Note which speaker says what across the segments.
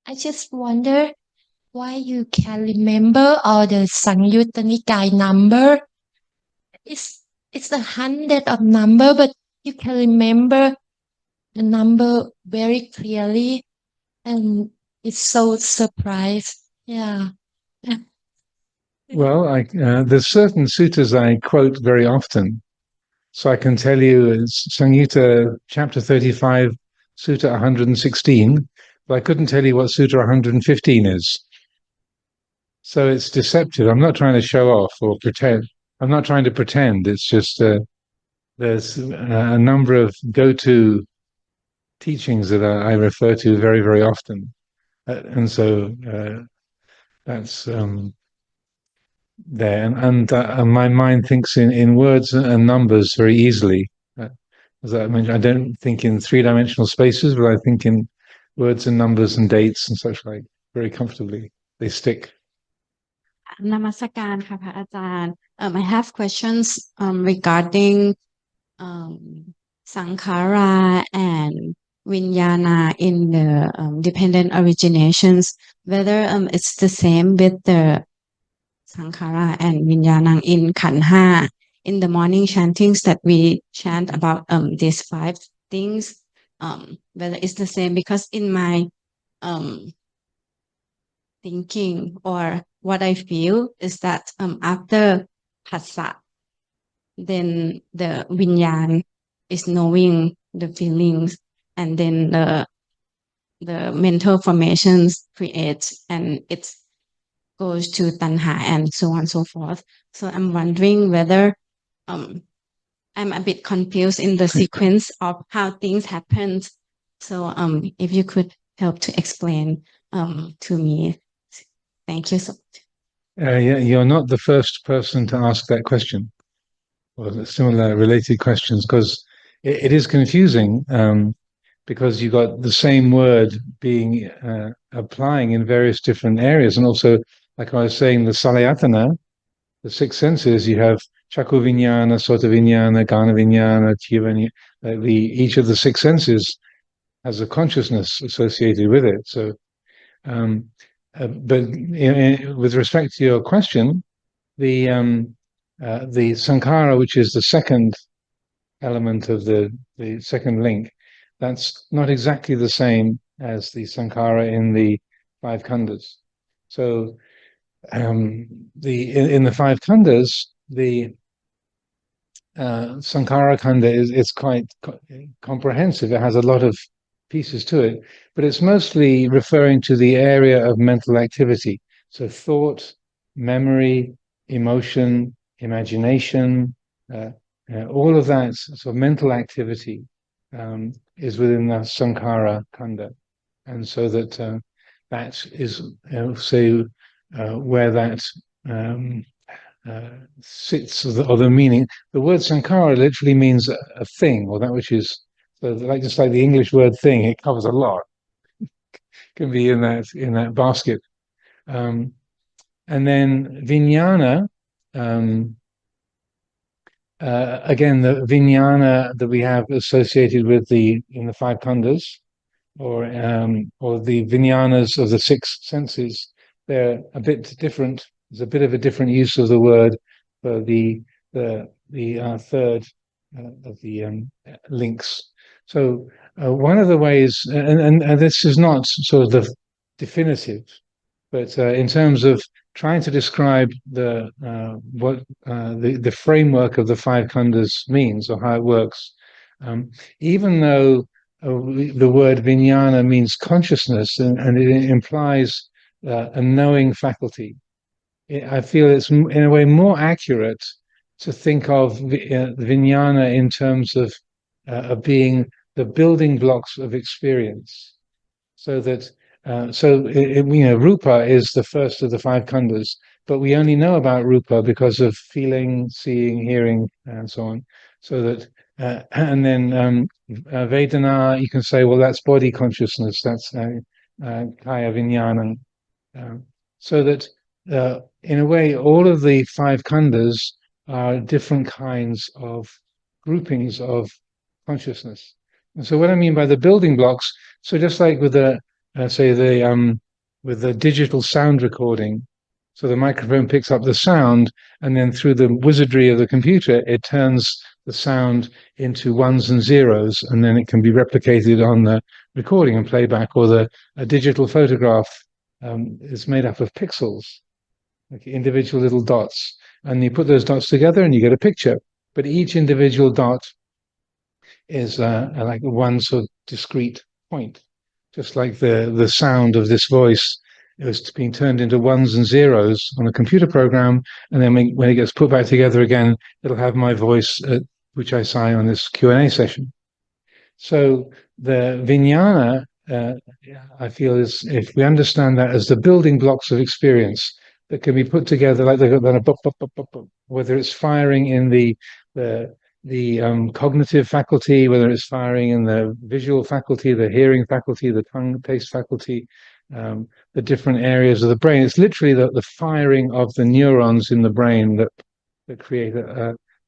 Speaker 1: I just wonder why you can remember all the Samyutta Nikaya number. It's 100 of number, but you can remember the number very clearly, and it's so surprised. Yeah.
Speaker 2: Well, there's certain suttas I quote very often. So I can tell you it's Samyutta chapter 35, sutta 116, but I couldn't tell you what sutta 115 is. So it's deceptive. I'm not trying to show off or pretend. I'm not trying to pretend. It's just there's a number of go-to teachings that I refer to very, very often. And so that's there. And my mind thinks in words and numbers very easily. As I mentioned, I don't think in three-dimensional spaces, but I think in words and numbers and dates and such like very comfortably. They stick.
Speaker 3: Namaskaran ค่ะพระอาจารย์ I have questions regarding sankhara and vinyana in the dependent originations, whether it's the same with the sankhara and vinyana in khanha in the morning chantings that we chant about these 5 things, whether it's the same, because in my thinking or what I feel is that after phassa, then the vinyan is knowing the feelings, and then the mental formations create, and it goes to tanha and so on and so forth. So I'm wondering whether I'm a bit confused in the sequence of how things happened. So if you could help to explain to me. Thank you so much.
Speaker 2: You're not the first person to ask that question or similar related questions, because it is confusing because you got the same word being applying in various different areas. And also, like I was saying, the salayatana, the 6 senses, you have chakku vinyana, sota vinyana, gana vinyana, jiva vinyana. Each of the 6 senses has a consciousness associated with it. So but with respect to your question, the sankhara, which is the second element of the second link, that's not exactly the same as the sankhara in the 5 khandhas. So in the 5 khandhas, the sankhara khandha is quite comprehensive. It has a lot of pieces to it, but it's mostly referring to the area of mental activity. So thought, memory, emotion, imagination, all of that sort of mental activity is within the sankhara khandha. And so that that is, say, where that sits, or the meaning. The word sankhara literally means a thing, or that which is. So just like the English word thing, it covers a lot. Can be in that basket. And then vijnana, again, the vijnana that we have associated with in the 5 khandhas, or the vijnanas of the 6 senses, they're a bit different. There's a bit of a different use of the word for the third of the links. So one of the ways, and this is not sort of the definitive, but in terms of trying to describe what the framework of the 5 khandhas means, or how it works, even though the word vijnana means consciousness, and it implies a knowing faculty, I feel it's in a way more accurate to think of vijnana in terms of being the building blocks of experience, so that rupa is the first of the 5 khandhas, but we only know about rupa because of feeling, seeing, hearing, and so on. So that and then vedana, you can say, well, that's body consciousness, that's kaya vijnana. So that in a way, all of the 5 khandhas are different kinds of groupings of consciousness. And so what I mean by the building blocks, so just like with say with the digital sound recording. So the microphone picks up the sound, and then through the wizardry of the computer, it turns the sound into ones and zeros, and then it can be replicated on the recording and playback. Or a digital photograph is made up of pixels, like individual little dots, and you put those dots together and you get a picture. But each individual dot is like one sort of discrete point, just like the sound of this voice is being turned into ones and zeros on a computer program, and then when it gets put back together again, it'll have my voice, which I say on this Q&A session. So the vijnana, I feel, is, if we understand that as the building blocks of experience that can be put together, like whether it's firing in the cognitive faculty, whether it's firing in the visual faculty, the hearing faculty, the tongue taste faculty, the different areas of the brain. It's literally the firing of the neurons in the brain that create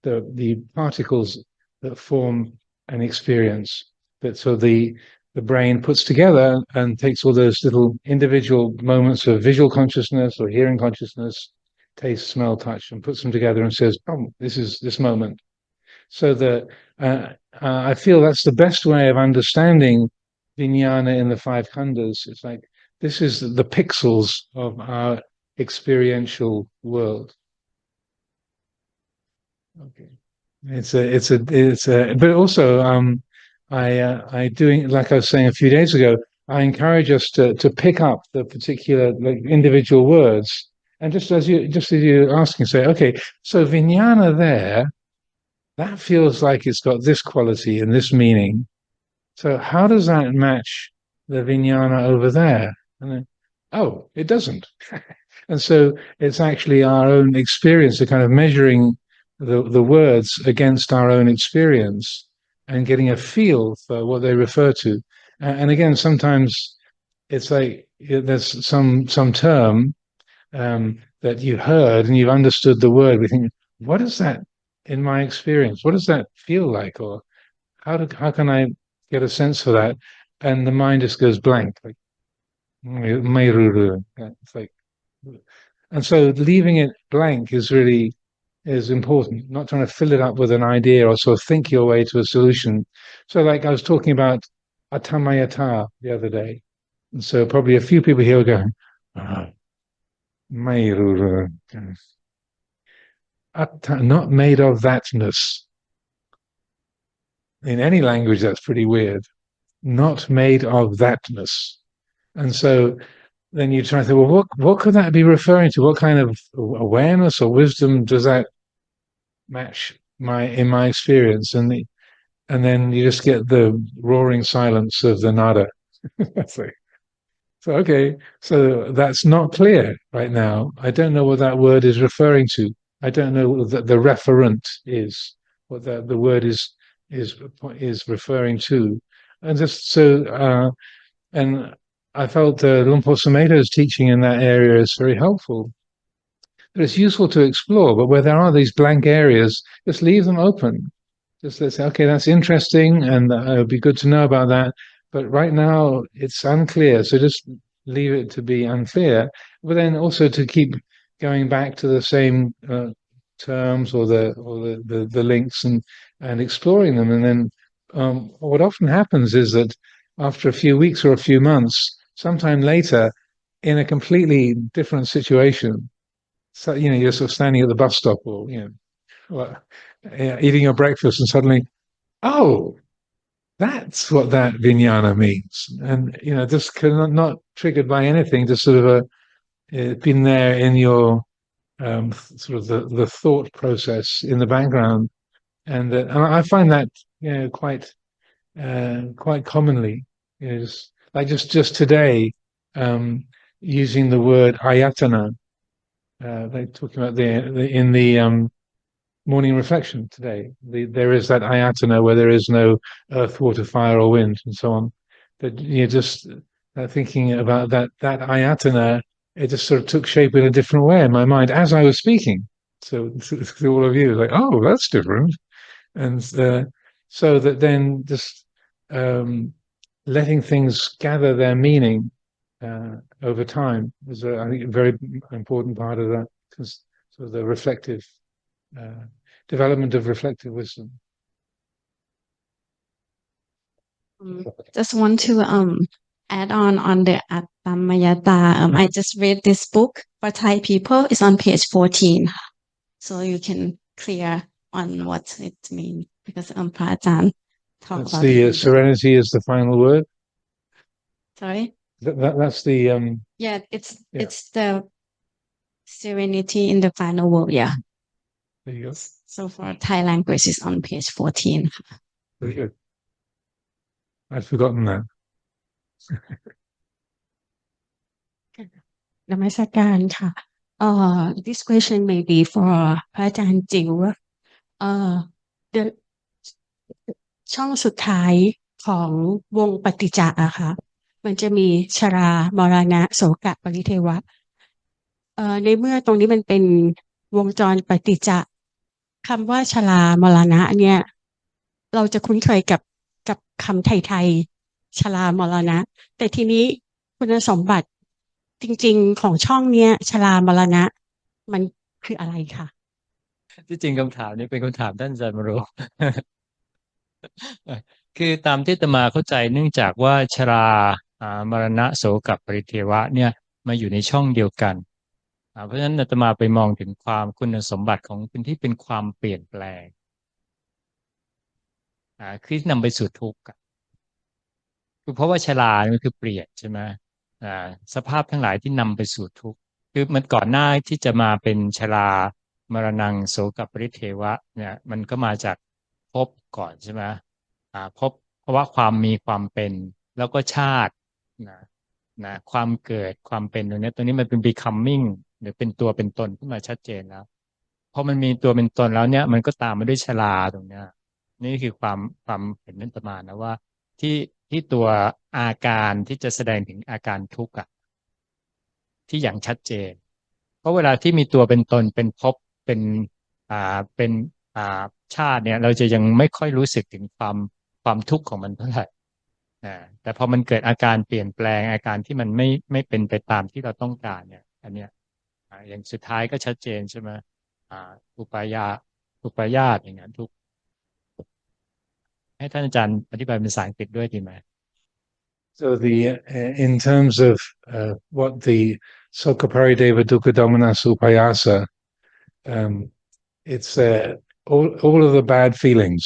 Speaker 2: the particles that form an experience. So the brain puts together and takes all those little individual moments of visual consciousness or hearing consciousness, taste, smell, touch, and puts them together and says, "Oh, this is this moment." So I feel that's the best way of understanding vijnana in the five khandhas. It's like, this is the pixels of our experiential world. Okay, but also I doing, like I was saying a few days ago, I encourage us to pick up the particular, like, individual words, and just as you're asking, say, okay, so vijnana there, that feels like it's got this quality and this meaning. So how does that match the vijnana over there? And then, oh, it doesn't. And so it's actually our own experience, of kind of measuring the words against our own experience and getting a feel for what they refer to. And again, sometimes it's like there's some term that you heard and you've understood the word. We think, what is that in my experience? What does that feel like? Or how can I get a sense for that? And the mind just goes blank. Like, it's like, and so leaving it blank is important, not trying to fill it up with an idea or sort of think your way to a solution. So like I was talking about atamayata the other day, and so probably a few people here are going, not made of thatness. In any language, that's pretty weird. Not made of thatness. And so then you try to think, well, what could that be referring to? What kind of awareness or wisdom does that match in my experience? And then you just get the roaring silence of the nada. So okay, so that's not clear right now. I don't know what that word is referring to. I don't know what the referent is, what the word is referring to. And just so, and I felt Luang Por Sumedho's teaching in that area is very helpful. But it's useful to explore, but where there are these blank areas, just leave them open. Just let's say, okay, that's interesting, and it would be good to know about that. But right now it's unclear, so just leave it to be unclear. But then also to keep going back to the same terms or the links and exploring them. And then what often happens is that after a few weeks or a few months, sometime later, in a completely different situation, so you're sort of standing at the bus stop or eating your breakfast, and suddenly, oh, that's what that vijnana means. And just not triggered by anything, just sort of been there in your sort of the thought process in the background, and I find that quite commonly. Just today, using the word ayatana. They're talking about in the morning reflection today. There is that ayatana where there is no earth, water, fire, or wind, and so on. But just thinking about that ayatana, it just sort of took shape in a different way in my mind as I was speaking. So to all of you, like, oh, that's different. And so that then just letting things gather their meaning over time is, I think, a very important part of that, so the reflective development of reflective wisdom.
Speaker 3: Just want to add on the Attammayata. I just read this book for Thai people. It's on page 14, so you can clear on what it means, because Phra Ajahn talk
Speaker 2: That's
Speaker 3: about
Speaker 2: the
Speaker 3: it.
Speaker 2: serenity is the final word.
Speaker 3: Sorry.
Speaker 2: That's the
Speaker 3: Yeah, it's the serenity in the final word. Yeah.
Speaker 2: there you go.
Speaker 3: So for Thai language, it's on page 14.
Speaker 2: Very good. I'd forgotten that.
Speaker 3: นมัสการค่ะ this question may be for พระอาจารย์จิ๋ว the ช่องสุดท้ายของวงปฏิจจ์อะค่ะ มันจะมีชรามรณะโสกะปริเทวะ ในเมื่อตรงนี้มันเป็นวงจรปฏิจจ์คำว่าชรามรณะเนี่ย เราจะคุ้นเคยกับคำไทยๆชรามรณะ แต่ทีนี้คุณสมบัติจริงๆของช่องเนี้ยชรามรณะมันคืออะไรคะ
Speaker 4: ที่จริงคำถามนี้เป็นคำถามท่านอาจารย์มโร คือตามที่อาตมาเข้าใจเนื่องจากว่าชรามรณะโสกับปริเทวะเนี่ยมาอยู่ในช่องเดียวกันเพราะฉะนั้นอาตมาไปมองถึงความคุณสมบัติของเป็นที่เป็นความเปลี่ยนแปลงคือนำไปสู่ทุกข์คือเพราะว่าชรามันคือเปลี่ยนใช่ไหมสภาพทั้งหลายที่นำไปสู่ทุกข์คือมันก่อนหน้าที่จะมาเป็นชรามรณังโสกับปริเทวะเนี่ยมันก็มาจากภพก่อนใช่ไหมภพเพราะว่าความมีความเป็นแล้วก็ชาตินะความเกิดความเป็นตรงนี้มันเป็น becoming หรือเป็นตัวเป็นตนขึ้นมาชัดเจนแล้วพอมันมีตัวเป็นตนแล้วเนี่ยมันก็ตามมาด้วยชราตรงเนี้ยนี่คือความเห็นนั่นประมาณนะว่าที่ตัวอาการที่จะแสดงถึงอาการทุกข์ที่อย่างชัดเจนเพราะเวลาที่มีตัวเป็นตนเป็นภพเป็นชาติเนี่ยเราจะยังไม่ค่อยรู้สึกถึงความทุกข์ของมันเท่าไหร่แต่พอมันเกิดอาการเปลี่ยนแปลงอาการที่มันไม่เป็นไปตามที่เราต้องการเนี่ยอันเนี้ยอย่างสุดท้ายก็ชัดเจนใช่ไหมอุปายาตอย่างนั้นทุกให้ท่านอาจารย์อธิบายเป็นภาษาอังกฤษด้วยดีไหม
Speaker 2: So in terms of what the Sokaparideva Dukkha Domanas Upayasa, it's all of the bad feelings,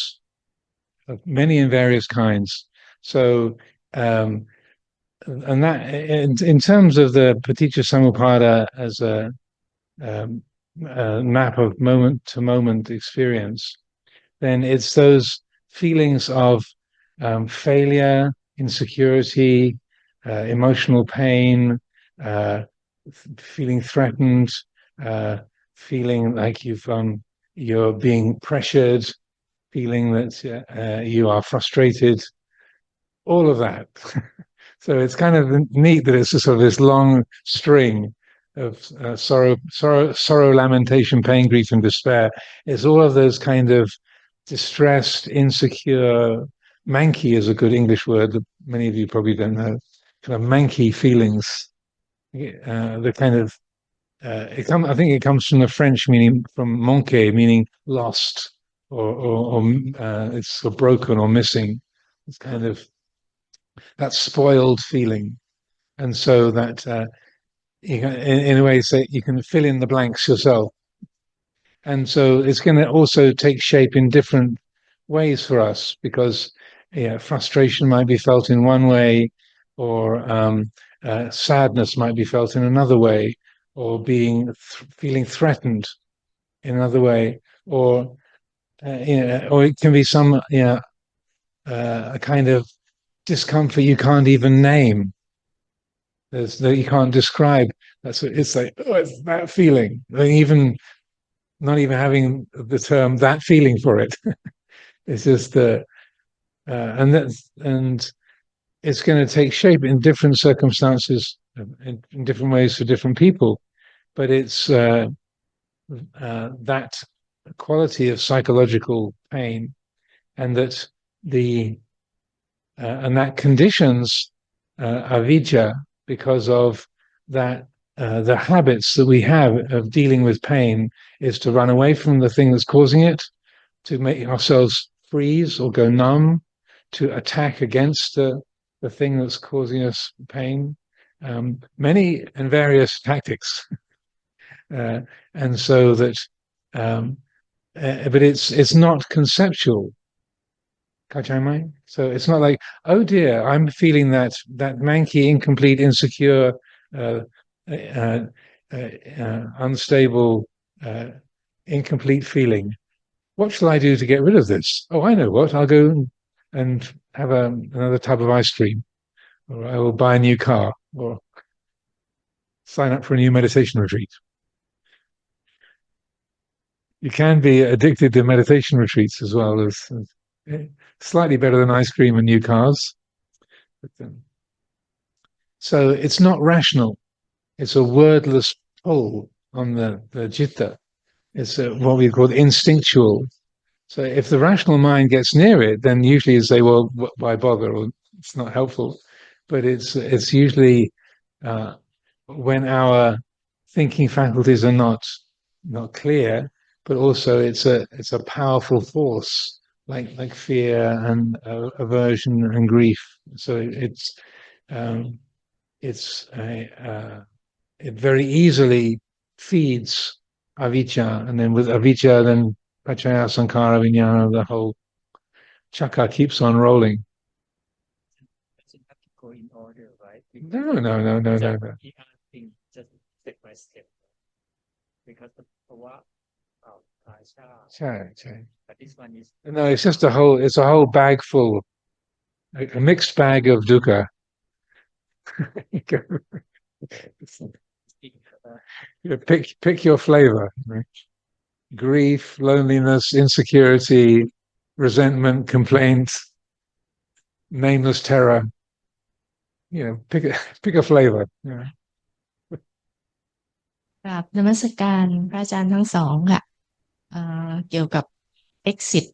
Speaker 2: many and various kinds. So and that in terms of the Paticcasamuppāda as a map of moment to moment experience, then it's those feelings of failure, insecurity, emotional pain, feeling threatened, feeling like you're being pressured, feeling that you are frustrated, all of that. So it's kind of neat that it's sort of this long string of sorrow, lamentation, pain, grief, and despair. It's all of those kind of distressed, insecure, manky is a good English word that many of you probably don't know, kind of manky feelings. The kind of, I think it comes from the French meaning, from manquer, meaning lost, or it's sort of broken or missing. It's kind of that spoiled feeling. And so that, in a way, say you can fill in the blanks yourself. And so it's going to also take shape in different ways for us, because frustration might be felt in one way, or sadness might be felt in another way, or feeling threatened in another way, or or it can be some a kind of discomfort you can't even name. That you can't describe. It's like, oh, it's that feeling. Even not even having the term that feeling for it. It's just and it's going to take shape in different circumstances, in different ways for different people. But it's that quality of psychological pain, and that and that conditions avidya, because of that. The habits that we have of dealing with pain is to run away from the thing that's causing it, to make ourselves freeze or go numb, to attack against the thing that's causing us pain. Many and various tactics. And so that, but it's not conceptual. So it's not like, oh dear, I'm feeling that manky, incomplete, insecure, unstable, incomplete feeling. What shall I do to get rid of this? Oh, I know what. I'll go and have another tub of ice cream, or I will buy a new car, or sign up for a new meditation retreat. You can be addicted to meditation retreats as well, as slightly better than ice cream and new cars. So it's not rational. It's a wordless pull on the citta. It's what we call instinctual. So if the rational mind gets near it, then usually you say, well, why bother? Or it's not helpful. But it's usually when our thinking faculties are not clear, but also it's a powerful force like fear and aversion and grief. So it very easily feeds avijja, and then with avijja, then paccaya sankhara vijnana, the whole chakra keeps on rolling.
Speaker 4: Doesn't have to go in order, right?
Speaker 2: No.
Speaker 4: Just step by step, because the power of
Speaker 2: Chai.
Speaker 4: but this one is
Speaker 2: No, it's just a whole bag full, a mixed bag of dukkha. Pick your flavor. Right? Grief, loneliness, insecurity, resentment, complaint, nameless terror. Pick a flavor.
Speaker 1: กราบนมัสการพระอาจารย์ทั้งสองค่ะเกี่ยวกับ exit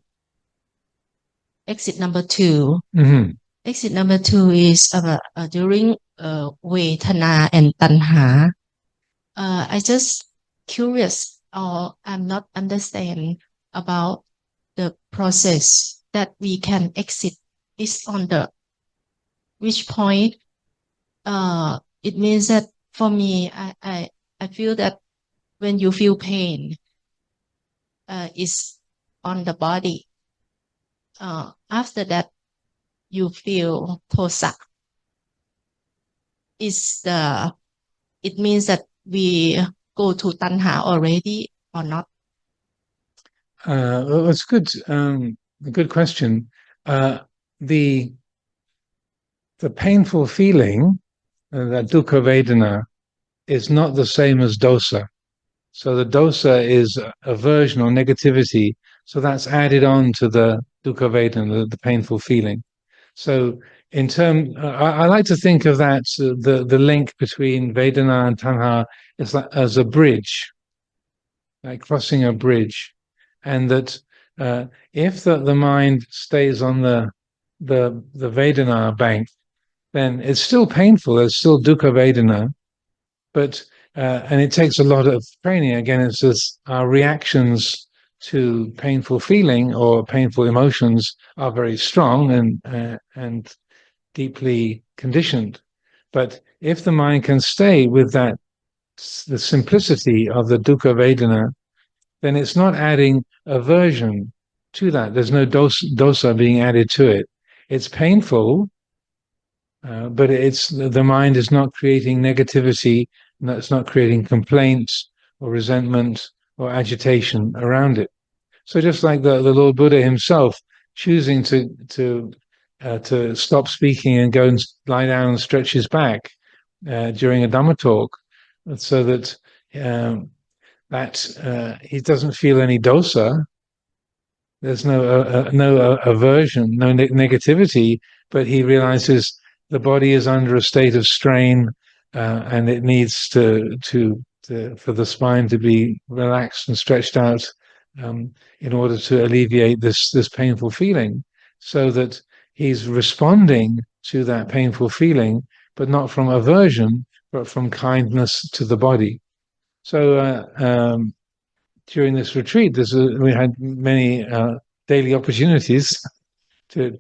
Speaker 1: number 2
Speaker 2: Mm-hmm.
Speaker 1: exit number 2 is about during vedana and tanha. I just curious, or I'm not understand about the process that we can exit is on the which point. It means that for me, I feel that when you feel pain, is on the body. After that, you feel tosa. It means that we go to tanha already or not?
Speaker 2: Well, that's good. A good question. The painful feeling, that dukkha vedana, is not the same as dosa. So the dosa is aversion or negativity. So that's added on to the dukkha vedana, the painful feeling. So I like to think of that, the link between vedana and tanha is like as a bridge, like crossing a bridge. And that if the mind stays on the vedana bank, then it's still painful, it's still dukkha vedana, but and it takes a lot of training. Again, it's just our reactions to painful feeling or painful emotions are very strong and deeply conditioned. But if the mind can stay with the simplicity of the dukkha vedana, then it's not adding aversion to that. There's no dosa being added to it. It's painful, but the mind is not creating negativity, it's not creating complaints or resentment or agitation around it. So just like the Lord Buddha himself choosing to stop speaking and go and lie down and stretch his back during a Dhamma talk, so that he doesn't feel any dosa. There's no aversion, no negativity, but he realizes the body is under a state of strain, and it needs for the spine to be relaxed and stretched out in order to alleviate this painful feeling, so that he's responding to that painful feeling, but not from aversion, but from kindness to the body. So during this retreat, we had many daily opportunities to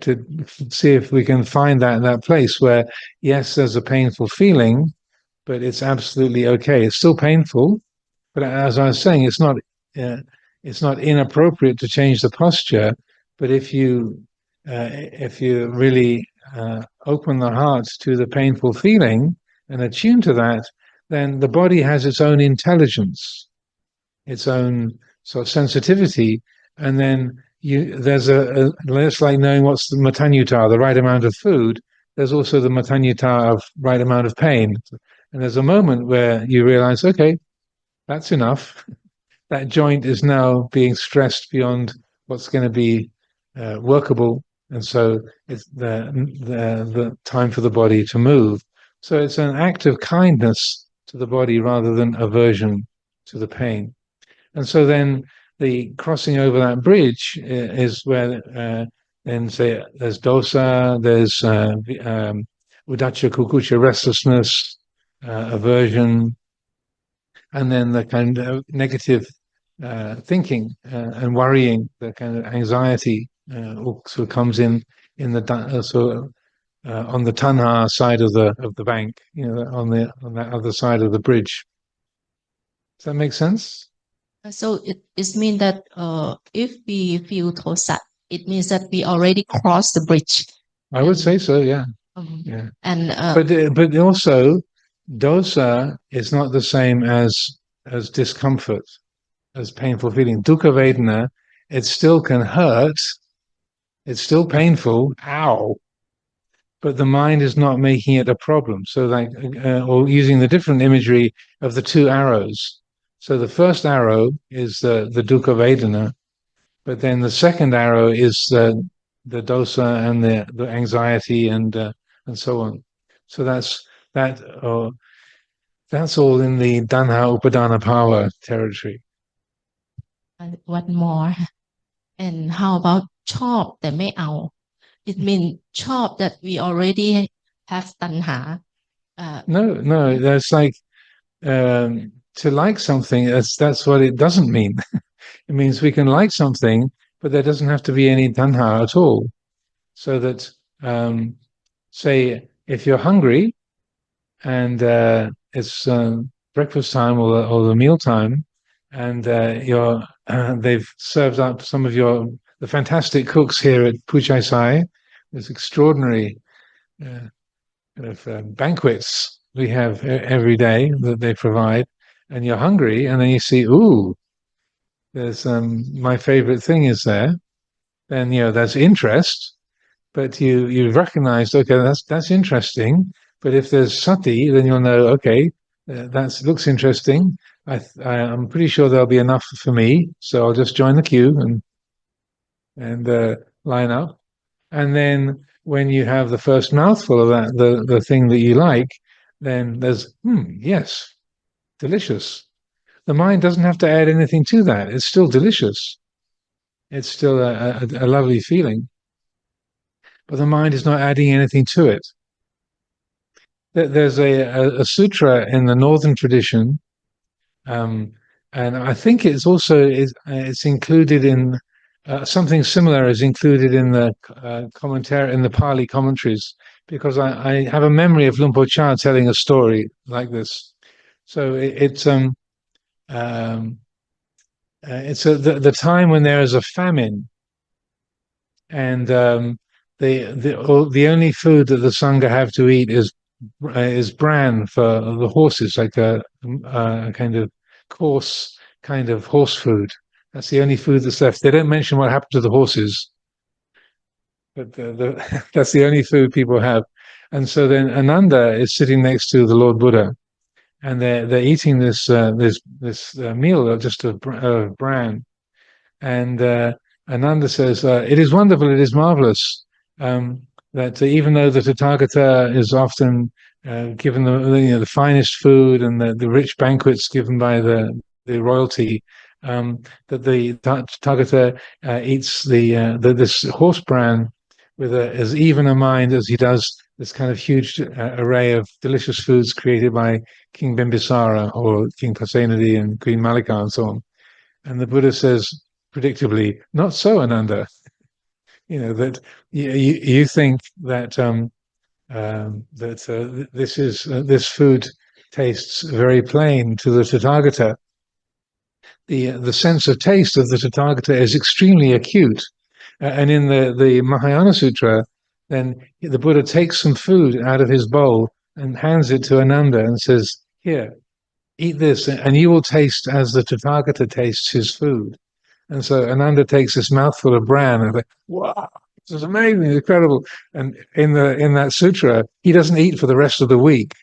Speaker 2: see if we can find that place where, yes, there's a painful feeling, but it's absolutely okay. It's still painful, but as I was saying, it's not inappropriate to change the posture. But if you really open the heart to the painful feeling and attune to that, then the body has its own intelligence, its own sort of sensitivity, and then there's it's like knowing what's the matanyuta, the right amount of food. There's also the matanyuta of right amount of pain, and there's a moment where you realize, okay, that's enough. That joint is now being stressed beyond what's going to be workable, and so it's the time for the body to move. So it's an act of kindness to the body rather than aversion to the pain. And so then the crossing over that bridge is where then say there's dosa, there's uddhacca kukucca, restlessness, aversion, and then the kind of negative thinking and worrying, the kind of anxiety also comes in the on the tanha side of the bank, on that other side of the bridge. Does that make sense?
Speaker 1: So it means that if we feel dosa, it means that we already crossed the bridge.
Speaker 2: I would say so, yeah.
Speaker 1: Yeah. And
Speaker 2: but also dosa is not the same as discomfort, as painful feeling. Dukkha Vedana, it still can hurt, it's still painful, ow, but the mind is not making it a problem. So like, or using the different imagery of the two arrows. So the first arrow is the dukkha Vedana, but then the second arrow is the dosa and the anxiety and so on. So that's all in the Dhanha Upadana Power territory.
Speaker 1: One more. And how about ชอบแต่ไม่เอา It means ชอบ that we already have tanha.
Speaker 2: No, that's like to like something. That's what it doesn't mean. It means we can like something, but there doesn't have to be any tanha at all. So that say if you're hungry and it's breakfast time or the meal time, and they've served up some of the fantastic cooks here at Chaisai. There's extraordinary banquets we have every day that they provide, and you're hungry, and then you see, ooh, there's my favorite thing is there. Then that's interest, but you recognized, okay, that's interesting. But if there's sati, then you'll know, okay, that looks interesting. I'm pretty sure there'll be enough for me, so I'll just join the queue and line up. And then when you have the first mouthful of that, the thing that you like, then there's yes, delicious. The mind doesn't have to add anything to that. It's still delicious. It's still a lovely feeling, but the mind is not adding anything to it. There's a sutra in the northern tradition. And I think it's also it's included in something similar is included in the commentary in the Pali commentaries, because I have a memory of Luang Por Chah telling a story like this. So it's the time when there is a famine, and the only food that the sangha have to eat is bran for the horses, like a kind of coarse kind of horse food. That's the only food that's left. They don't mention what happened to the horses, but that's the only food people have. And so then Ananda is sitting next to the Lord Buddha, and they're eating this meal just of bran. And Ananda says, "It is wonderful. It is marvelous that even though the Tathagata is often given the finest food and the rich banquets given by the royalty, that the Tathagata eats this horse bran with as even a mind as he does this kind of huge array of delicious foods created by King Bimbisara or King Pasenadi and Queen Malika and so on. And the Buddha says, predictably, not so, Ananda. That you think that this food tastes very plain to the Tathagata. The sense of taste of the Tathagata is extremely acute. And in the Mahayana Sutra, then the Buddha takes some food out of his bowl and hands it to Ananda and says, here, eat this, and you will taste as the Tathagata tastes his food. And so Ananda takes this mouthful of bran and like, wow, this is amazing, incredible. And in that sutra, he doesn't eat for the rest of the week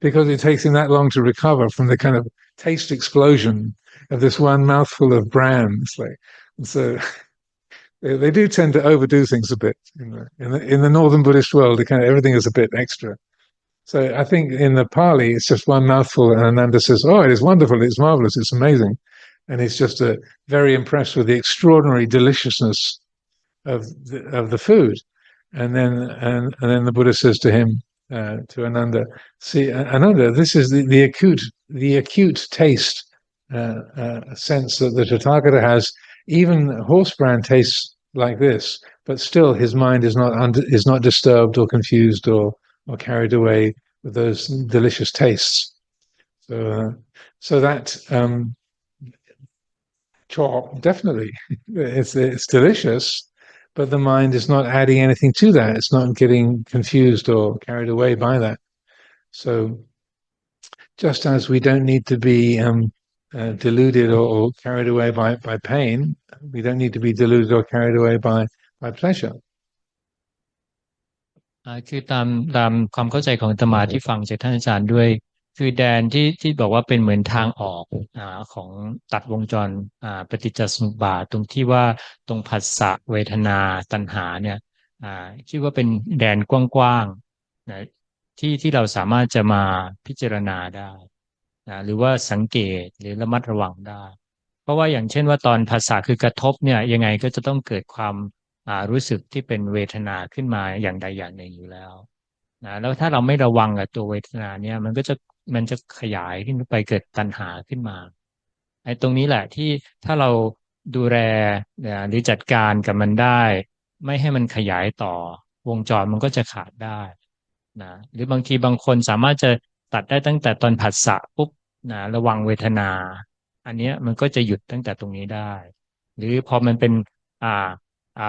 Speaker 2: because it takes him that long to recover from the kind of taste explosion of this one mouthful of bran. So they do tend to overdo things a bit in the northern Buddhist world. Everything is a bit extra. So I think in the Pali, it's just one mouthful, and Ananda says, "Oh, it is wonderful, it's marvelous, it's amazing," and he's just very impressed with the extraordinary deliciousness of the food. And then the Buddha says to him, to Ananda, "See, Ananda, this is the acute taste sense that the Tathagata has. Even horse bran tastes like this, but still his mind is not disturbed or confused or carried away with those delicious tastes. So that chop, definitely, it's delicious, but the mind is not adding anything to that. It's not getting confused or carried away by that. So just as we don't need to be deluded or carried away by pain, we don't need to be deluded or carried away by pleasure.
Speaker 4: คือตามความเข้าใจของอาตมาที่ฟังจากท่านอาจารย์ด้วยคือแดนที่บอกว่าเป็นเหมือนทางออกของตัดวงจรปฏิจจสมุปบาทตรงที่ว่าตรงผัสสะเวทนาตัณหาเนี่ยชื่อว่าเป็นแดนกว้างๆนะที่เราสามารถจะมาพิจารณาได้หรือว่าสังเกตหรือระมัดระวังได้เพราะว่าอย่างเช่นว่าตอนผัสสะคือกระทบเนี่ยยังไงก็จะต้องเกิดความรู้สึกที่เป็นเวทนาขึ้นมาอย่างใดอย่างหนึ่งอยู่แล้วนะแล้วถ้าเราไม่ระวังกับตัวเวทนาเนี่ยมันจะขยายขึ้นไปเกิดตัณหาขึ้นมาไอ้ตรงนี้แหละที่ถ้าเราดูแลหรือจัดการกับมันได้ไม่ให้มันขยายต่อวงจรมันก็จะขาดได้นะหรือบางทีบางคนสามารถจะตัดได้ตั้งแต่ตอนผัสสะปุ๊บนะระวังเวทนาอันนี้มันก็จะหยุดตั้งแต่ตรงนี้ได้หรือพอมันเป็น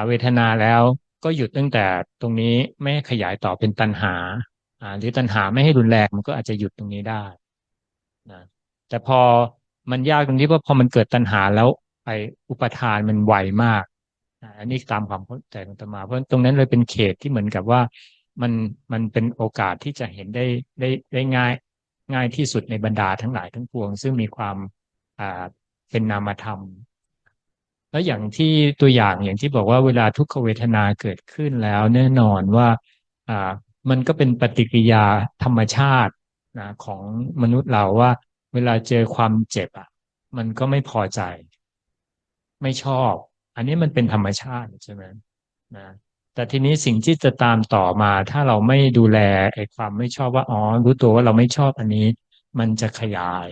Speaker 4: เวทนาแล้วก็หยุดตั้งแต่ตรงนี้ไม่ให้ขยายต่อเป็นตัณหาหรือตัณหาไม่ให้รุนแรงมันก็อาจจะหยุดตรงนี้ได้นะแต่พอมันยากตรงที่ว่าพอมันเกิดตัณหาแล้วไอ้อุปทานมันไวมากอันนี้ตามความเข้าใจของอาตมาเพราะตรงนั้นเลยเป็นเขตที่เหมือนกับว่ามันเป็นโอกาสที่จะเห็นได้ง่ายที่สุดในบรรดาทั้งหลายทั้งปวงซึ่งมีความเป็นนามธรรมแล้วอย่างที่ตัวอย่างที่บอกว่าเวลาทุกขเวทนาเกิดขึ้นแล้วแน่นอนว่ามันก็เป็นปฏิกิริยาธรรมชาตินะของมนุษย์เราว่าเวลาเจอความเจ็บมันก็ไม่พอใจไม่ชอบอันนี้มันเป็นธรรมชาติใช่ไหมนะแต่ทีนี้สิ่งที่จะตามต่อมาถ้าเราไม่ดูแลไอ้ความไม่ชอบว่ารู้ตัวว่าเราไม่ชอบอันนี้มันจะขยาย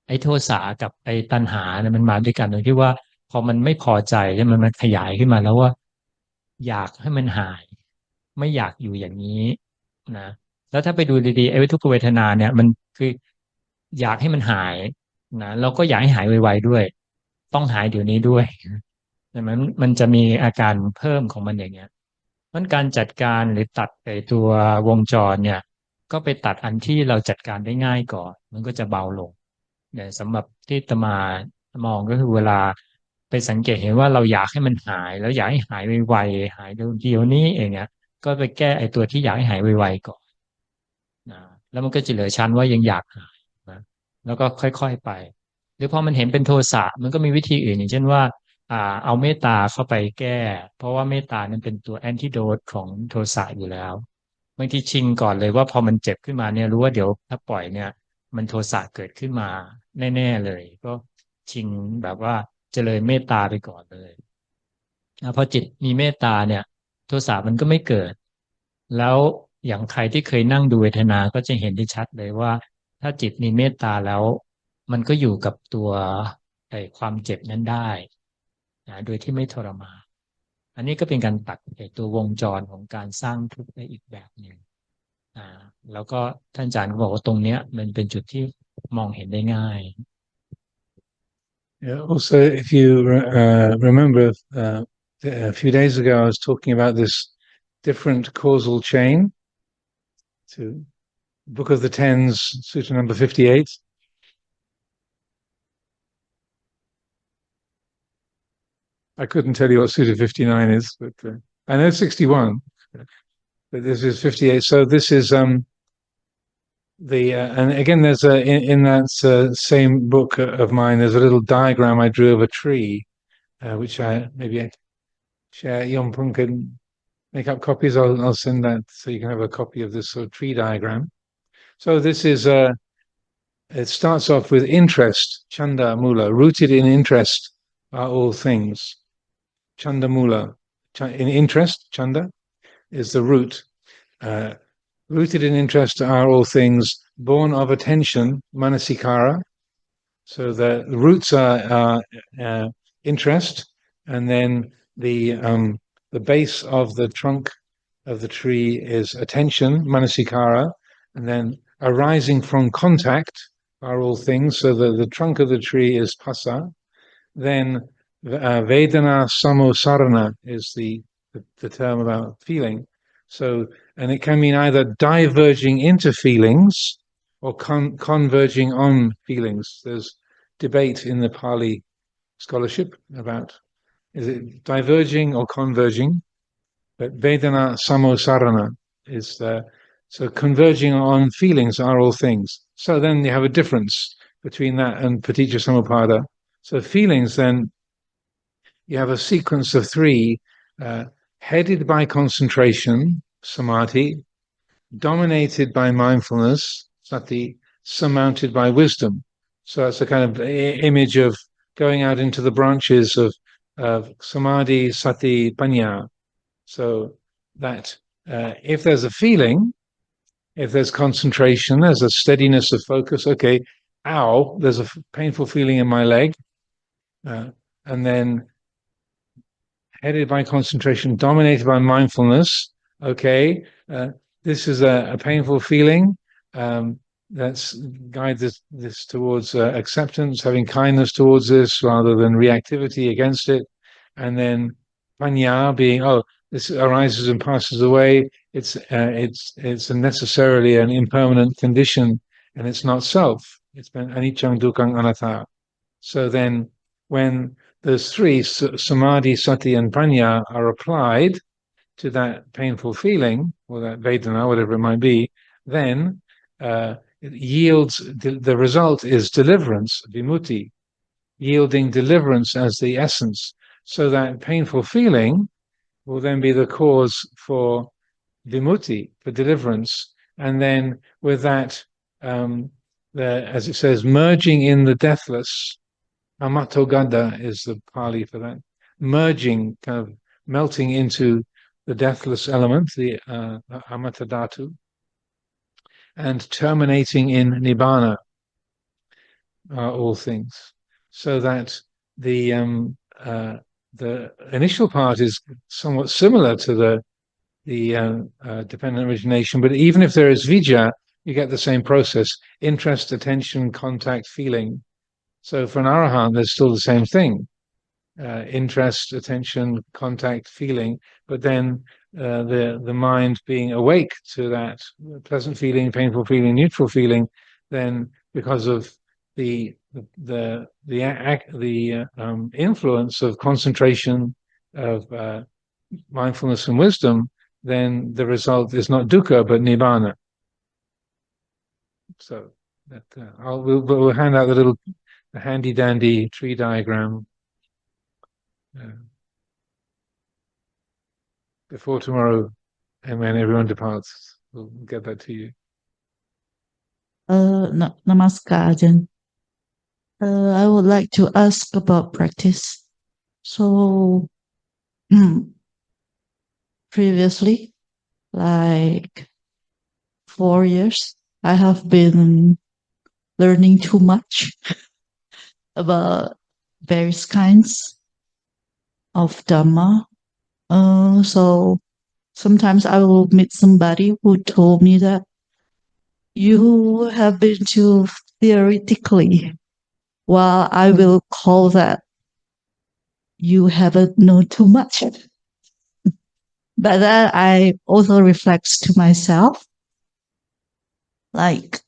Speaker 4: ไอ้โทสะกับไอ้ตัณหาเนี่ยมันมาด้วยกันโดยที่ว่าพอมันไม่พอใจใช่ไหมมันขยายขึ้นมาแล้วว่าอยากให้มันหายไม่อยากอยู่อย่างนี้นะแล้วถ้าไปดูดีๆไอ้ทุกขเวทนาเนี่ยมันคืออยากให้มันหายนะแล้วก็อยากให้หายไวๆด้วยต้องหายเดี๋ยวนี้ด้วยแต่มันจะมีอาการเพิ่มของมันอย่างเงี้ยเพราะการจัดการหรือตัดไอ้ตัววงจรเนี่ยก็ไปตัดอันที่เราจัดการได้ง่ายก่อนมันก็จะเบาลงเนี่ยสำหรับที่อาตมามองก็คือเวลาไปสังเกตเห็นว่าเราอยากให้มันหายแล้วอยากให้หายไวๆหายเดี๋ยวนี้เองเนี่ยก็ไปแก้ไอ้ตัวที่อยากให้หายไวๆก่อนนะแล้วมันก็จะเหลือชั้นว่ายังอยากหายนะแล้วก็ค่อยๆไปหรือพอมันเห็นเป็นโทสะมันก็มีวิธีอื่นอย่างเช่นว่าเอาเมตตาเข้าไปแก้เพราะว่าเมตตานั้นเป็นตัวแอนติโดตของโทสะอยู่แล้วบางทีชิงก่อนเลยว่าพอมันเจ็บขึ้นมาเนี่ยรู้ว่าเดี๋ยวถ้าปล่อยเนี่ยมันโทสะเกิดขึ้นมาแน่ๆเลยก็ชิงแบบว่าเจริญเมตตาไปก่อนเลยพอจิตมีเมตตาเนี่ยโทสะมันก็ไม่เกิด แล้วอย่างใครที่เคยนั่งดูเวทนาก็จะเห็นได้ชัดเลยว่า ถ้าจิตมีเมตตาแล้ว มันก็อยู่กับตัวความเจ็บนั้นได้นะโดยที่ไม่ทรมานอันนี้ก็เป็นการตัดตัววงจรของการสร้างทุกข์ได้อีกแบบหนึ่งแล้วก็ท่านอาจารย์ก็บอกว่าตรงเนี้ยมันเป็นจุดที่มองเห็นได้ง่าย
Speaker 2: Yeah, also, if you remember, a few days ago, I was talking about this different causal chain to Book of the Tens, Sutta number 58. I couldn't tell you what Sutta 59 is, but I know 61, but this is 58. So this is and again, there's in that same book of mine, there's a little diagram I drew of a tree, which maybe share. Yompung can make up copies. I'll send that so you can have a copy of this sort of tree diagram. So this is it starts off with interest, chanda mula, rooted in interest are all things. Chanda mula, in interest, chanda is the root. Rooted in interest are all things, born of attention, manasikara. So the roots are interest, and then the base of the trunk of the tree is attention, manasikara, and then arising from contact are all things. So the trunk of the tree is phassa. Then vedana samosarana is the term about feeling. So, and it can mean either diverging into feelings or converging on feelings. There's debate in the Pali scholarship about, is it diverging or converging? But Vedana Samosarana is so converging on feelings are all things. So then you have a difference between that and Paticcasamuppāda. So feelings, then you have a sequence of three, headed by concentration, samadhi, dominated by mindfulness, sati, surmounted by wisdom. So it's a kind of image of going out into the branches of samadhi, sati, panya. So that if there's a feeling, if there's concentration, there's a steadiness of focus, okay, ow, there's a painful feeling in my leg, and then headed by concentration, dominated by mindfulness, okay, this is a painful feeling, let's guide this towards acceptance, having kindness towards this rather than reactivity against it, and then panya being, oh, this arises and passes away. It's necessarily an impermanent condition, and it's not self. It's been anicca dukkha anatta. So then, when those three, samadhi, sati, and panya, are applied to that painful feeling or that vedana, whatever it might be, then it yields. The result is deliverance, vimutti, yielding deliverance as the essence. So that painful feeling will then be the cause for vimutti, for deliverance, and then with that, as it says, merging in the deathless, amatogada is the Pali for that, merging, kind of melting into the deathless element, the amatadhatu, and terminating in nibbana are all things. So that the initial part is somewhat similar to the dependent origination, but even if there is vijja, you get the same process: interest, attention, contact, feeling. So for an arahant, there's still the same thing: interest, attention, contact, feeling. But then the mind being awake to that pleasant feeling, painful feeling, neutral feeling, then because of the influence of concentration, of mindfulness and wisdom, then the result is not dukkha but nibbana. So that we'll hand out the handy dandy tree diagram before tomorrow, and when everyone departs, we'll get that to you.
Speaker 5: Namaskar, Ajahn. I would like to ask about practice. So previously, like 4 years. I have been learning too much about various kinds of Dhamma. So sometimes I will meet somebody who told me that you have been too theoretically, while I will call that you haven't known too much. But that I also reflects to myself, like,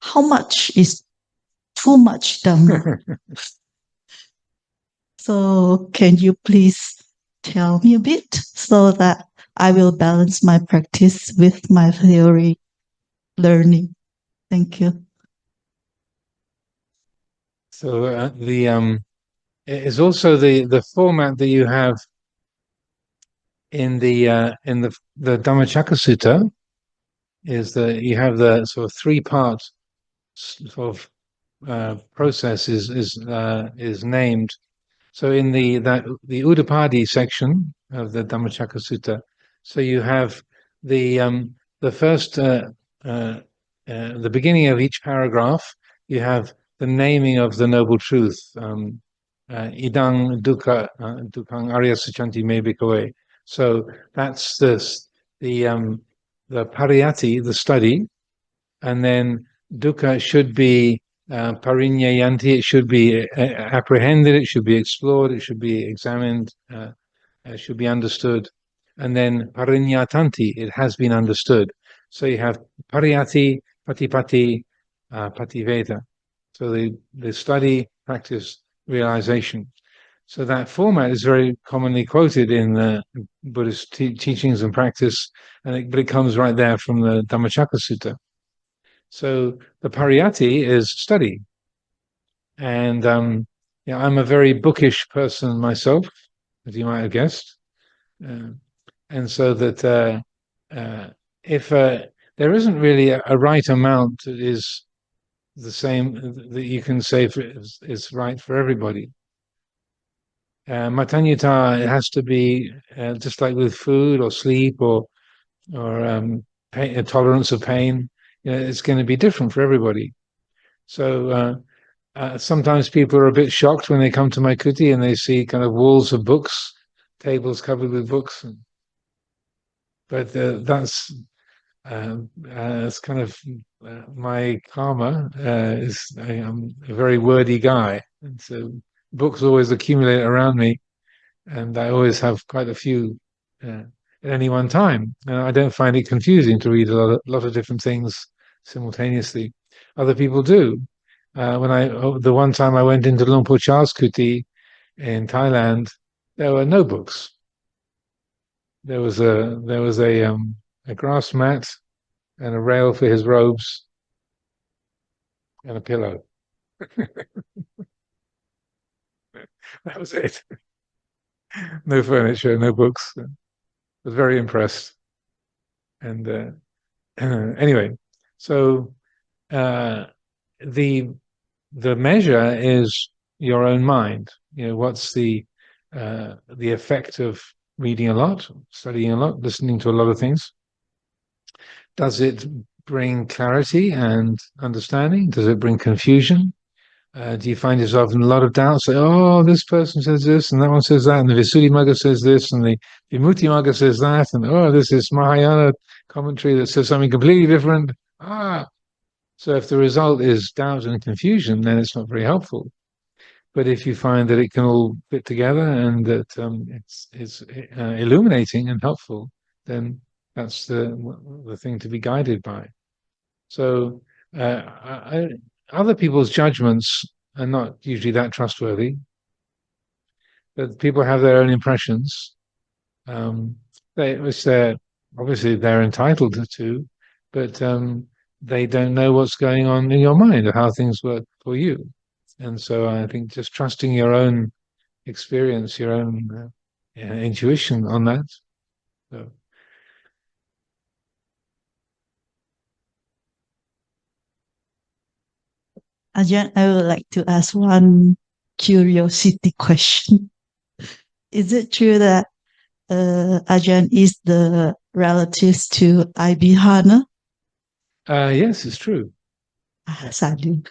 Speaker 5: how much is too much Dhamma? So can you please tell me a bit so that I will balance my practice with my theory learning? Thank you.
Speaker 2: So it is also the format that you have in the Dhammacakka Sutta is that you have the sort of 3-part sort of process is named. So in the Uddapadi section of the Dhammacakka Sutta, so you have the first the beginning of each paragraph, you have the naming of the noble truth. Idang dukkang arya sachanti me bhikkhave. So that's the pariyati, the study, and then dukkha should be parinyayanti, it should be apprehended, it should be explored, it should be examined, it should be understood. And then parinyatanti, it has been understood. So you have pariyati, patipati, pativeda. So the study, practice, realization. So that format is very commonly quoted in the Buddhist teachings and practice, but it comes right there from the Dhammacakka Sutta. So the pariyati is study. And I'm a very bookish person myself, as you might have guessed. And so that if there isn't really a right amount that is the same that you can say is right for everybody. Matanyuta, it has to be just like with food or sleep or pain, tolerance of pain. It's going to be different for everybody. So sometimes people are a bit shocked when they come to my kuti and they see kind of walls of books, tables covered with books. But that's it's kind of my karma. I'm a very wordy guy, and so books always accumulate around me, and I always have quite a few at any one time. I don't find it confusing to read a lot of different things simultaneously. Other people do. The one time I went into Luang Por Char's kuti in Thailand, there were no books. There was a grass mat and a rail for his robes and a pillow. That was it. No furniture, no books. I was very impressed. And anyway, so the measure is your own mind. What's the effect of reading a lot, studying a lot, listening to a lot of things? Does it bring clarity and understanding? Does it bring confusion? Do you find yourself in a lot of doubt? Say, oh, this person says this, and that one says that, and the Visuddhimagga says this, and the Vimuttimagga says that, and oh, this is Mahayana commentary that says something completely different. So if the result is doubt and confusion, then it's not very helpful. But if you find that it can all fit together and that it's illuminating and helpful, then that's the thing to be guided by. So other people's judgments are not usually that trustworthy, but people have their own impressions, which obviously they're entitled to, but they don't know what's going on in your mind or how things work for you. And so I think just trusting your own experience, your own intuition on that. So.
Speaker 5: Ajahn, I would like to ask one curiosity question. Is it true that Ajahn is the relatives to I.B. Hana.
Speaker 2: Yes, it's true.
Speaker 5: Sadhu.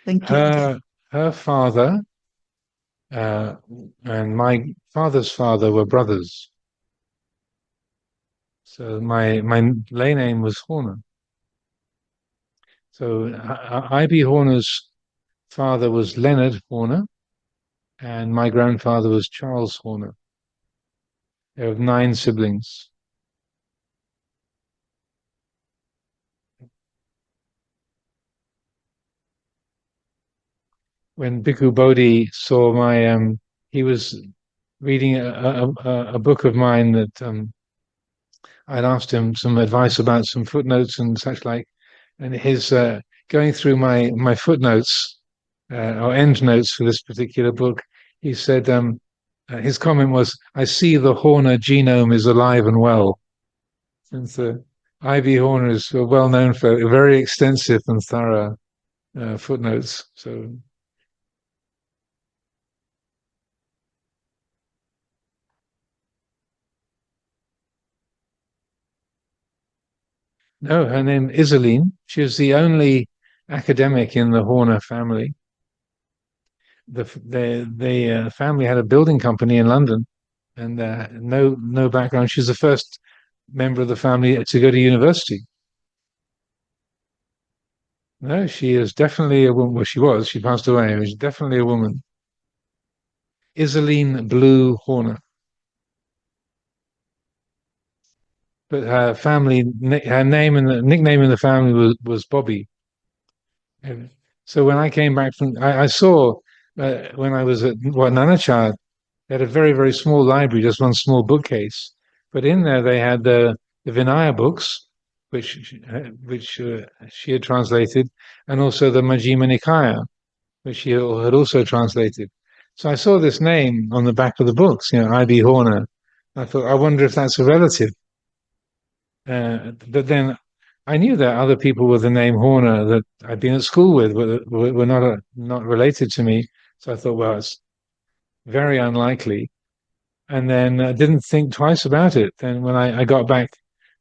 Speaker 5: Thank you.
Speaker 2: Her father and my father's father were brothers. So my lay name was Horner. So I.B. Horner's father was Leonard Horner, and my grandfather was Charles Horner. There were 9 siblings. When Bhikkhu Bodhi saw my, he was reading a book of mine that I'd asked him some advice about some footnotes and such like, and his going through my footnotes or end notes for this particular book, he said his comment was, "I see the Horner genome is alive and well." And so I.B. Horner is well known for very extensive and thorough footnotes. So. No, her name is Iseline. She was the only academic in the Horner family. The family had a building company in London, and no background. She's the first member of the family to go to university. No, she is definitely a woman. Well, she was. She passed away. She was definitely a woman. Iseline Blue Horner. But her family, her name and the nickname in the family was Bobby. And so when I came back from, I saw when I was at Nanachad, they had a very, very small library, just one small bookcase. But in there they had the Vinaya books, which she had translated, and also the Majjhima Nikaya, which she had also translated. So I saw this name on the back of the books, I.B. Horner. I thought, I wonder if that's a relative. But then I knew that other people with the name Horner that I'd been at school with were not related to me. So I thought, well, it's very unlikely. And then I didn't think twice about it. Then when I got back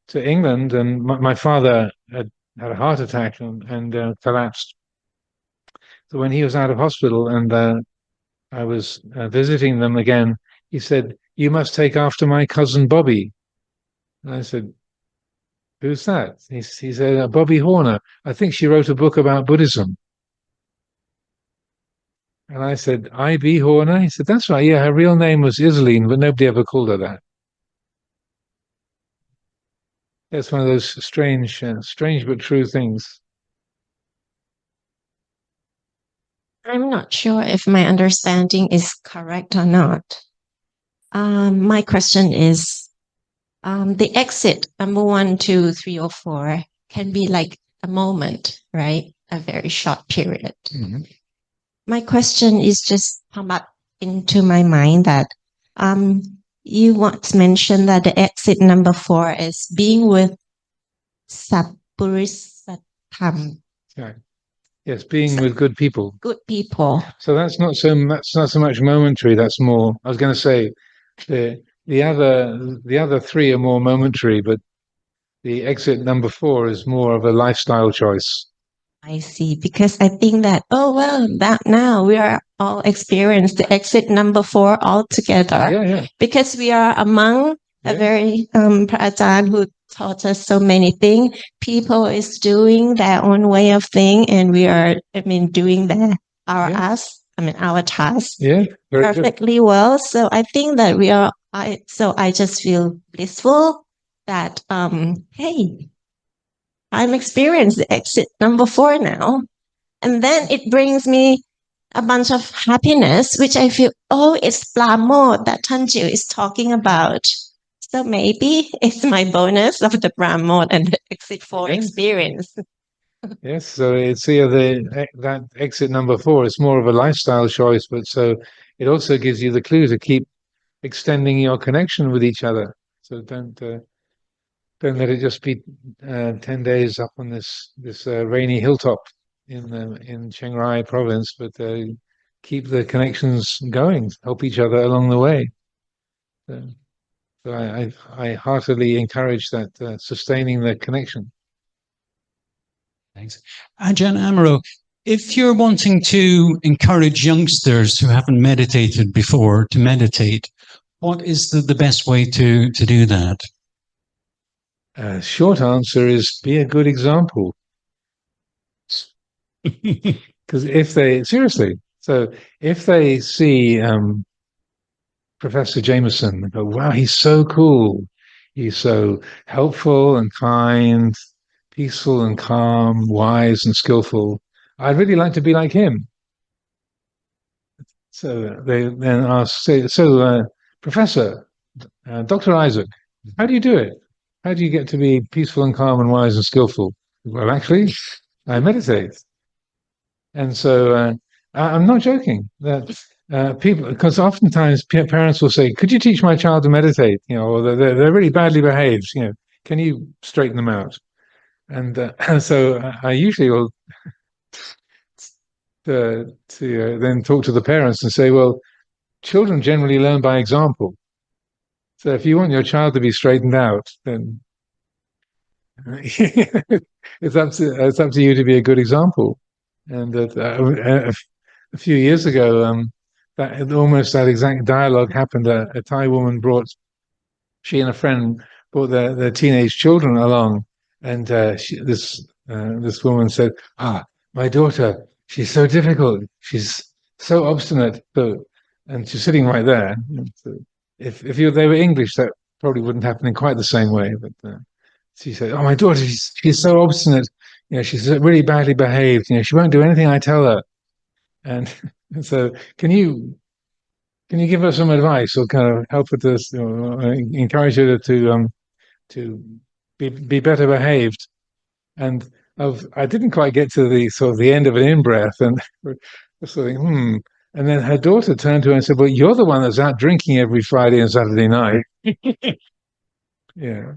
Speaker 2: to England, and my father had a heart attack and collapsed. So when he was out of hospital and I was visiting them again, he said, "You must take after my cousin Bobby." And I said, "Who's that?" He said, "Bobby Horner. I think she wrote a book about Buddhism." And I said, I.B. Horner? He said, "That's right. Yeah, her real name was Iseline, but nobody ever called her that." That's one of those strange but true things.
Speaker 1: I'm not sure if my understanding is correct or not. My question is, the exit number 1, 2, 3, or 4 can be like a moment, right? A very short period.
Speaker 2: Mm-hmm.
Speaker 1: My question is just come up into my mind that you once mentioned that the exit number 4 is being with Sapurisatham.
Speaker 2: Right. Yes, being with good people.
Speaker 1: Good people.
Speaker 2: So that's not so much momentary. That's more. I was going to say the other 3 are more momentary, but the exit number 4 is more of a lifestyle choice.
Speaker 1: I see, because I think that, that now we are all experienced the exit number 4 all together.
Speaker 2: Yeah.
Speaker 1: Because we are among a very Phra Ajahn who taught us so many things. People is doing their own way of thing, and we are, doing our task perfectly well. So I think that I just feel blissful that, hey, I'm experiencing the exit number 4 now. And then it brings me a bunch of happiness, which I feel, it's Pramod that Tanjil is talking about. So maybe it's my bonus of the Pramod and the exit 4 experience.
Speaker 2: Yes, so it's that exit number 4 is more of a lifestyle choice, but so it also gives you the clue to keep extending your connection with each other. So don't let it just be 10 days up on this rainy hilltop in Chiang Rai province, but keep the connections going, help each other along the way. So. So I heartily encourage that, sustaining the connection.
Speaker 6: Thanks. Ajahn Amaro, if you're wanting to encourage youngsters who haven't meditated before to meditate, what is the best way to do that?
Speaker 2: Short answer is be a good example. Because if they see Professor Jameson and go, wow, he's so cool, he's so helpful and kind, peaceful and calm, wise and skillful, I'd really like to be like him. So they then ask, Professor, Dr. Isaac, how do you do it? How do you get to be peaceful and calm and wise and skillful? Well, actually, I meditate. And so I'm not joking that people, because oftentimes parents will say, could you teach my child to meditate? You know, or they're really badly behaved. You know, can you straighten them out? And so I usually will then talk to the parents and say, well, children generally learn by example. So if you want your child to be straightened out, then it's up to you to be a good example. And a few years ago, that exact dialogue happened. A Thai woman she and a friend brought their teenage children along, and this woman said, my daughter, she's so difficult, she's so obstinate. And she's sitting right there. So if they were English, that probably wouldn't happen in quite the same way. But she said, my daughter, she's so obstinate. You know, she's really badly behaved. You know, she won't do anything I tell her. And so, can you give her some advice or kind of help her to encourage her to be better behaved? And I didn't quite get to the sort of the end of an in-breath, and sort of And then her daughter turned to her and said, "Well, you're the one that's out drinking every Friday and Saturday night." Yeah.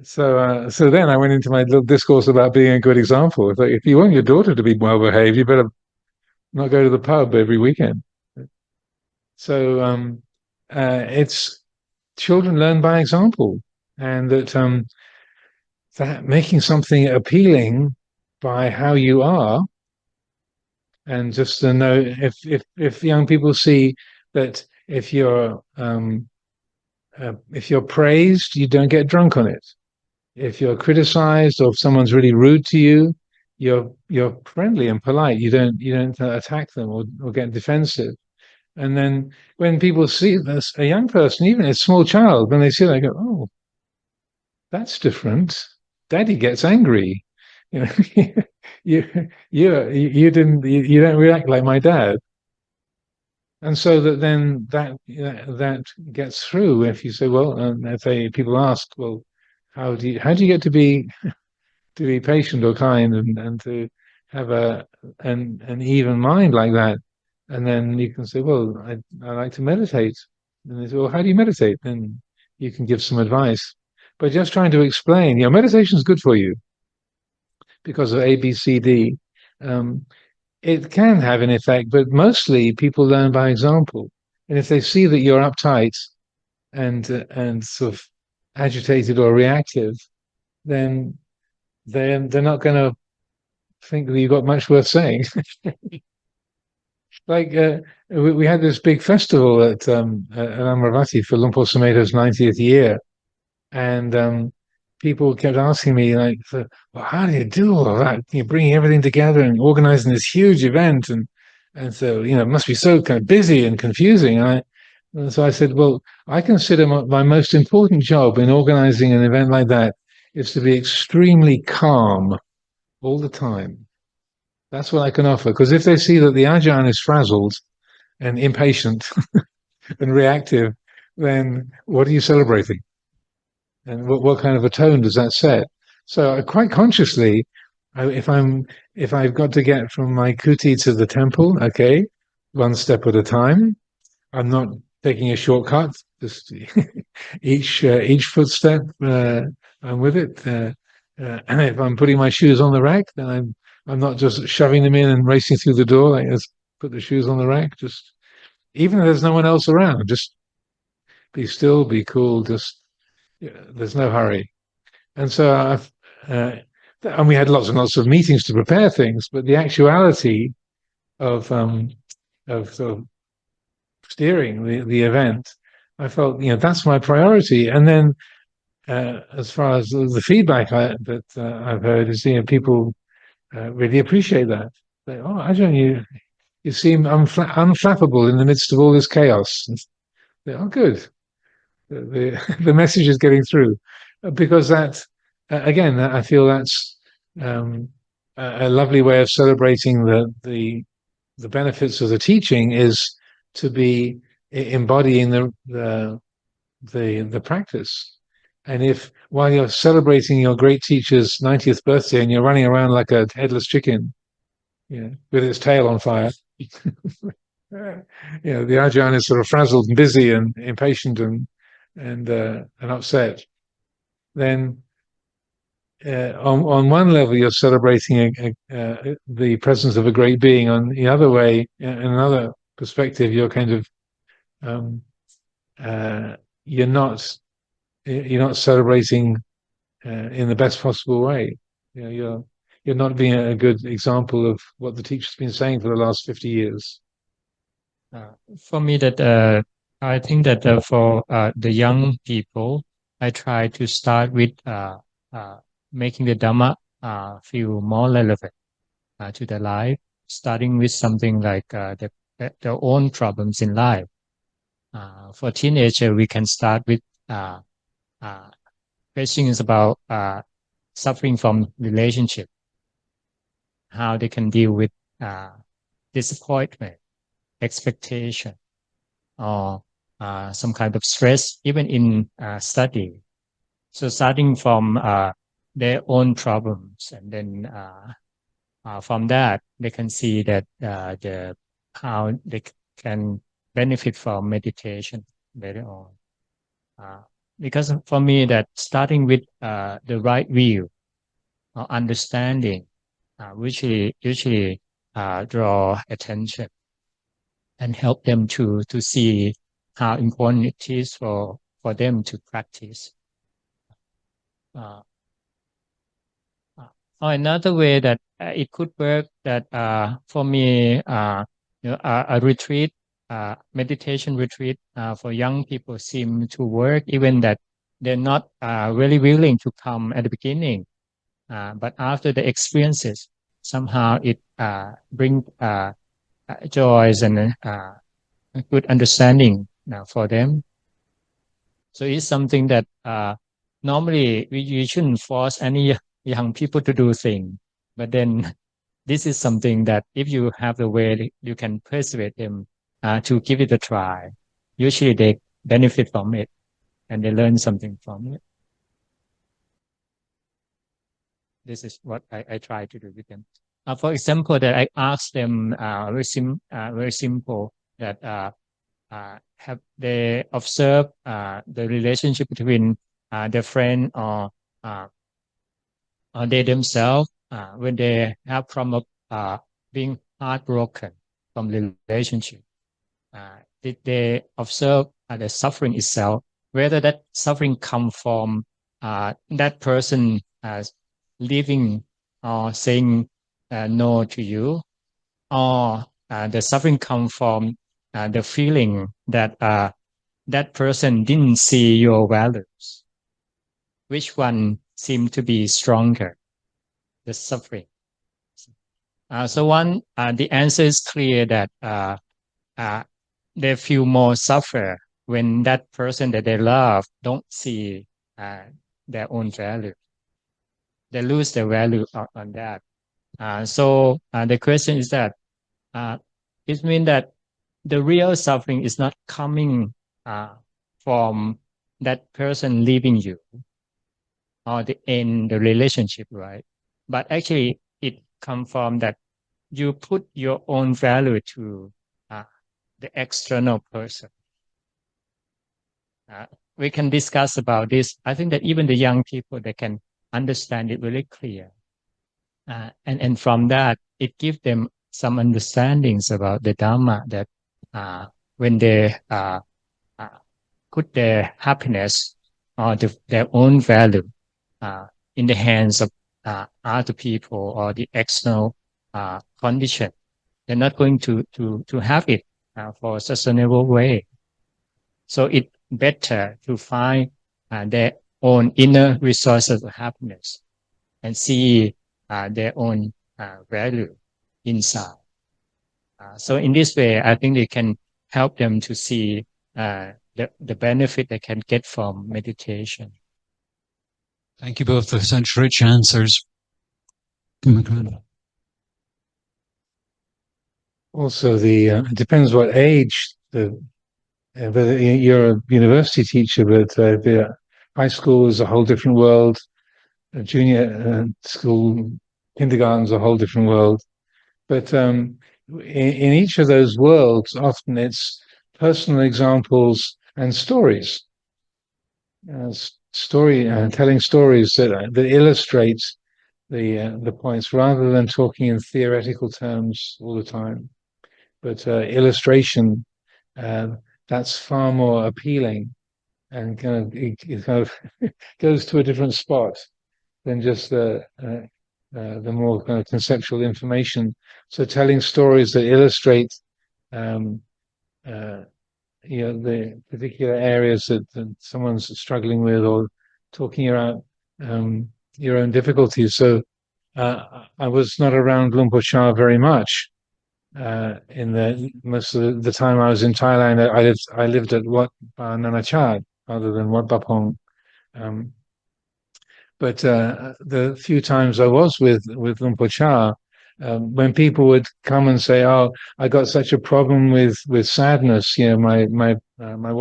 Speaker 2: So then I went into my little discourse about being a good example. It's like, if you want your daughter to be well behaved, you better not go to the pub every weekend. So it's children learn by example, and that making something appealing by how you are, and just to know if young people see that if you're praised, you don't get drunk on it. If you're criticized or if someone's really rude to you, you're friendly and polite. You don't attack them or get defensive. And then when people see this, a young person, even a small child, when they see it, they go, "Oh, that's different. Daddy gets angry. You know, you don't react like my dad." And so that gets through. If you say, well, if people ask, well, how do you get to be patient or kind and to have an even mind like that? And then you can say, well, I like to meditate. And they say, well, how do you meditate? Then you can give some advice. But just trying to explain, meditation is good for you because of A, B, C, D. It can have an effect, but mostly people learn by example. And if they see that you're uptight and sort of agitated or reactive, then they're not going to think that you've got much worth saying. Like we had this big festival at Amaravati for Luang Por Sumedho's 90th year, and people kept asking me, like, well, how do you do all that? You're bringing everything together and organizing this huge event, and so it must be so kind of busy and confusing. And so I said, well, I consider my most important job in organizing an event like that is to be extremely calm all the time. That's what I can offer. Because if they see that the Ajahn is frazzled and impatient and reactive, then what are you celebrating? And what kind of a tone does that set? So quite consciously, if I've got to get from my kuti to the temple, okay, one step at a time. I'm not taking a shortcut. Just each footstep, I'm with it. If I'm putting my shoes on the rack, then I'm not just shoving them in and racing through the door. Like, let's put the shoes on the rack. Just even if there's no one else around, just be still, be cool, just, there's no hurry. And so and we had lots and lots of meetings to prepare things, but the actuality of sort of steering the event, I felt, that's my priority. And then as far as the feedback that I've heard is, people really appreciate that. They, oh, Ajahn, you seem unflappable in the midst of all this chaos. They, oh, good. The message is getting through, because that, again, I feel that's a lovely way of celebrating the benefits of the teaching, is to be embodying the practice. And if while you're celebrating your great teacher's 90th birthday and you're running around like a headless chicken, with its tail on fire, the Ajahn is sort of frazzled and busy and impatient and upset, then on one level you're celebrating the presence of a great being. On the other way, in another perspective, you're kind of you're not celebrating in the best possible way. You're not being a good example of what the teacher's been saying for the last 50 years.
Speaker 4: For me, that I think that for the young people, I try to start with making the Dhamma feel more relevant to their life, starting with something like their own problems in life. For teenagers, we can start with questions about suffering from relationship, how they can deal with disappointment, expectation, or some kind of stress, even in study. So starting from their own problems, and then from that they can see that how they can benefit from meditation later on. Because for me, that starting with the right view or understanding usually draw attention and help them to see how important it is for them to practice. Another way that it could work, that for me, a retreat, meditation retreat for young people seem to work, even that they're not really willing to come at the beginning, but after the experiences, somehow it brings joys and good understanding for them. So it's something that normally you shouldn't force any young people to do things, but then this is something that if you have the way, you can persuade them to give it a try. Usually they benefit from it and they learn something from it. This is what I try to do with them. For example, that I ask them very simple, that have they observed the relationship between their friend or they themselves when they have problem of being heartbroken from the relationship. Did they observe the suffering itself, whether that suffering come from that person leaving or saying no to you, or the suffering come from the feeling that that person didn't see your values? Which one seemed to be stronger, the suffering? So the answer is clear, that they feel more suffer when that person that they love don't see their own value. They lose their value on that. So the question is that it means that the real suffering is not coming from that person leaving you or the end the relationship, right? But actually it comes from that you put your own value to the external person. We can discuss about this. I think that even the young people, they can understand it really clear. And from that, it gives them some understandings about the Dhamma, that when they put their happiness or their own value in the hands of other people or the external condition, they're not going to have it for a sustainable way. So it's better to find their own inner resources of happiness and see their own value inside. So in this way, I think they can help them to see the benefit they can get from meditation.
Speaker 6: Thank you both for such rich answers.
Speaker 2: Also, it depends what age. Whether you're a university teacher, but the high school is a whole different world. Junior school, kindergarten is a whole different world. But in each of those worlds, often it's personal examples and stories. Telling stories that illustrate the points, rather than talking in theoretical terms all the time. But illustration, that's far more appealing, and it kind of goes to a different spot than just the more kind of conceptual information. So telling stories that illustrate the particular areas that someone's struggling with, or talking about your own difficulties. So I was not around Luang Por Chah very much. In most of the time I was in Thailand, I lived at Wat Nanachad rather than Wat Bapong. But the few times I was with Luang Por Chah, when people would come and say, "Oh, I got such a problem with sadness. My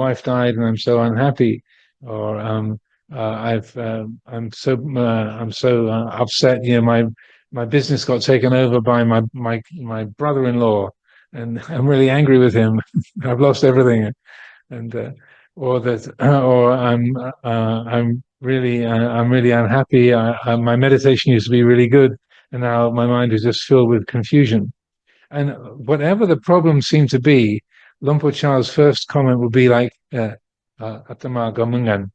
Speaker 2: wife died and I'm so unhappy," or I'm so upset. My business got taken over by my brother-in-law, and I'm really angry with him. I've lost everything, and or I'm really unhappy. My meditation used to be really good, and now my mind is just filled with confusion. And whatever the problem seemed to be, Luang Por Chah's first comment would be like, "Atama gamungan."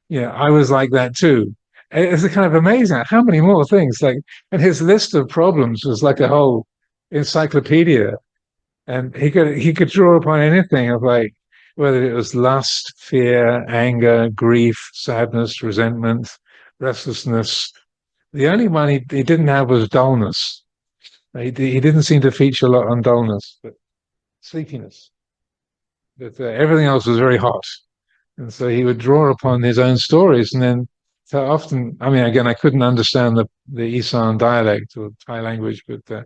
Speaker 2: Yeah, I was like that too. It's kind of amazing how many more things. And his list of problems was like a whole encyclopedia, and he could draw upon anything of whether it was lust, fear, anger, grief, sadness, resentment, restlessness. The only one he didn't have was dullness. He didn't seem to feature a lot on dullness, but sleepiness. But everything else was very hot. And so he would draw upon his own stories, and then so often, again, I couldn't understand the Isan dialect or Thai language, but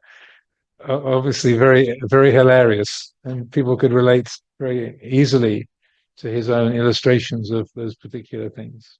Speaker 2: obviously very, very hilarious, and people could relate very easily to his own illustrations of those particular things.